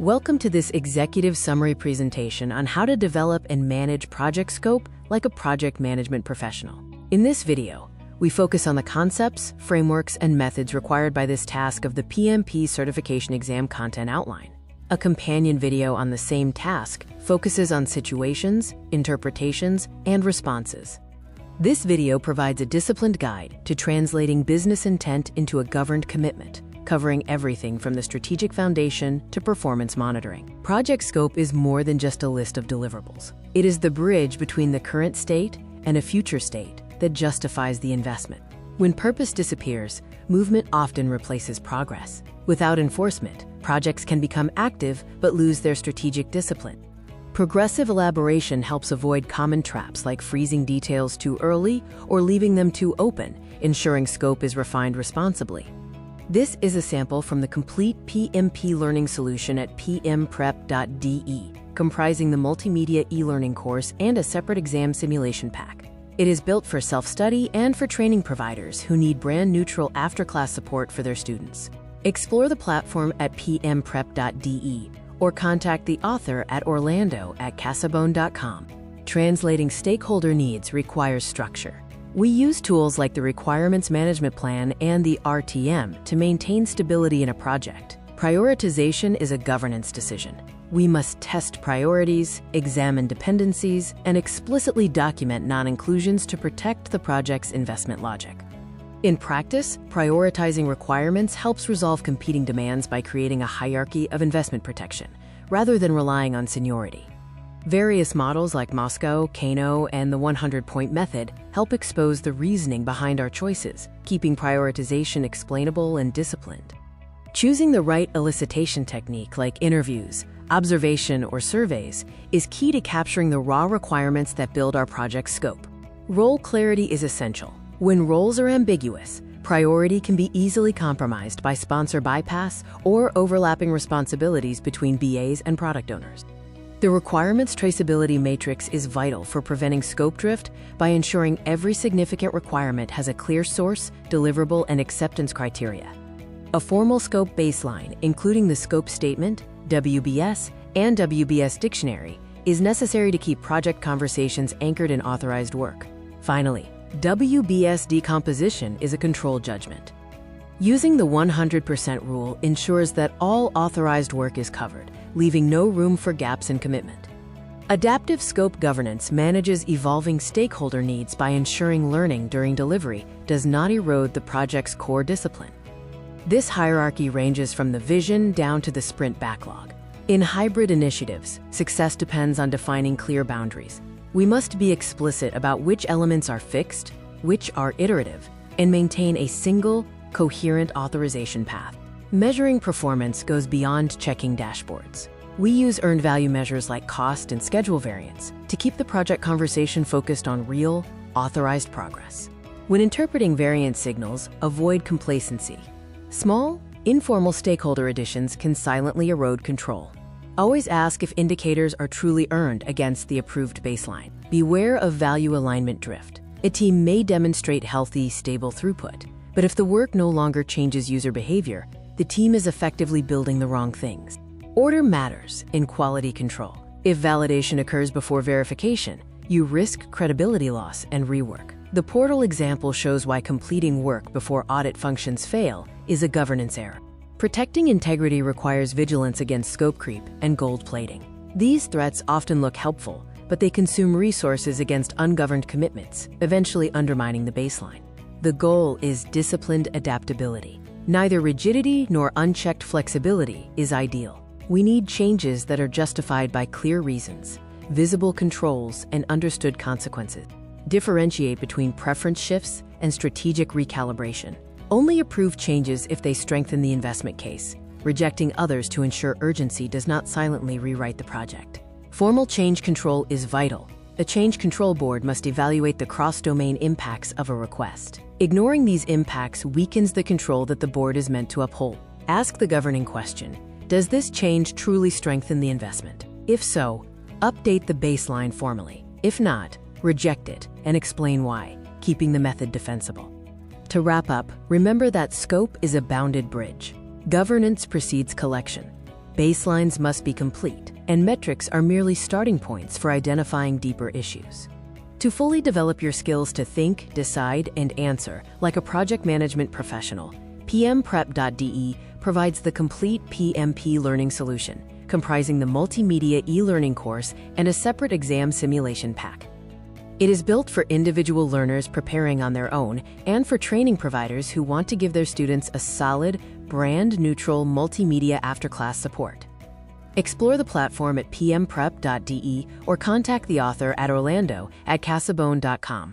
Welcome to this executive summary presentation on how to develop and manage project scope like a project management professional. In this video, we focus on the concepts, frameworks, and methods required by this task of the PMP certification exam content outline. A companion video on the same task focuses on situations, interpretations, and responses. This video provides a disciplined guide to translating business intent into a governed commitment, covering everything from the strategic foundation to performance monitoring. Project scope is more than just a list of deliverables. It is the bridge between the current state and a future state that justifies the investment. When purpose disappears, movement often replaces progress. Without enforcement, projects can become active but lose their strategic discipline. Progressive elaboration helps avoid common traps like freezing details too early or leaving them too open, ensuring scope is refined responsibly. This is a sample from the complete PMP learning solution at pmprep.de, comprising the multimedia e-learning course and a separate exam simulation pack. It is built for self-study and for training providers who need brand-neutral after-class support for their students. Explore the platform at pmprep.de or contact the author at orlando@casabone.com. Translating stakeholder needs requires structure. We use tools like the Requirements Management Plan and the RTM to maintain stability in a project. Prioritization is a governance decision. We must test priorities, examine dependencies, and explicitly document non-inclusions to protect the project's investment logic. In practice, prioritizing requirements helps resolve competing demands by creating a hierarchy of investment protection, rather than relying on seniority. Various models like Moscow, Kano, and the 100-point method help expose the reasoning behind our choices, keeping prioritization explainable and disciplined. Choosing the right elicitation technique like interviews, observation, or surveys is key to capturing the raw requirements that build our project scope. Role clarity is essential. When roles are ambiguous, priority can be easily compromised by sponsor bypass or overlapping responsibilities between BAs and product owners. The requirements traceability matrix is vital for preventing scope drift by ensuring every significant requirement has a clear source, deliverable, and acceptance criteria. A formal scope baseline, including the scope statement, WBS, and WBS dictionary, is necessary to keep project conversations anchored in authorized work. Finally, WBS decomposition is a control judgment. Using the 100% rule ensures that all authorized work is covered, leaving no room for gaps in commitment. Adaptive scope governance manages evolving stakeholder needs by ensuring learning during delivery does not erode the project's core discipline. This hierarchy ranges from the vision down to the sprint backlog. In hybrid initiatives, success depends on defining clear boundaries. We must be explicit about which elements are fixed, which are iterative, and maintain a single, coherent authorization path. Measuring performance goes beyond checking dashboards. We use earned value measures like cost and schedule variance to keep the project conversation focused on real, authorized progress. When interpreting variance signals, avoid complacency. Small, informal stakeholder additions can silently erode control. Always ask if indicators are truly earned against the approved baseline. Beware of value alignment drift. A team may demonstrate healthy, stable throughput, but if the work no longer changes user behavior, the team is effectively building the wrong things. Order matters in quality control. If validation occurs before verification, you risk credibility loss and rework. The portal example shows why completing work before audit functions fail is a governance error. Protecting integrity requires vigilance against scope creep and gold plating. These threats often look helpful, but they consume resources against ungoverned commitments, eventually undermining the baseline. The goal is disciplined adaptability. Neither rigidity nor unchecked flexibility is ideal. We need changes that are justified by clear reasons, visible controls, and understood consequences. Differentiate between preference shifts and strategic recalibration. Only approve changes if they strengthen the investment case, rejecting others to ensure urgency does not silently rewrite the project. Formal change control is vital. A change control board must evaluate the cross-domain impacts of a request. Ignoring these impacts weakens the control that the board is meant to uphold. Ask the governing question: does this change truly strengthen the investment? If so, update the baseline formally. If not, reject it and explain why, keeping the method defensible. To wrap up, remember that scope is a bounded bridge. Governance precedes collection. Baselines must be complete, and metrics are merely starting points for identifying deeper issues. To fully develop your skills to think, decide, and answer like a project management professional, pmprep.de provides the complete PMP learning solution, comprising the multimedia e-learning course and a separate exam simulation pack. It is built for individual learners preparing on their own and for training providers who want to give their students a solid, brand-neutral multimedia after-class support. Explore the platform at pmprep.de or contact the author at orlando@casabone.com.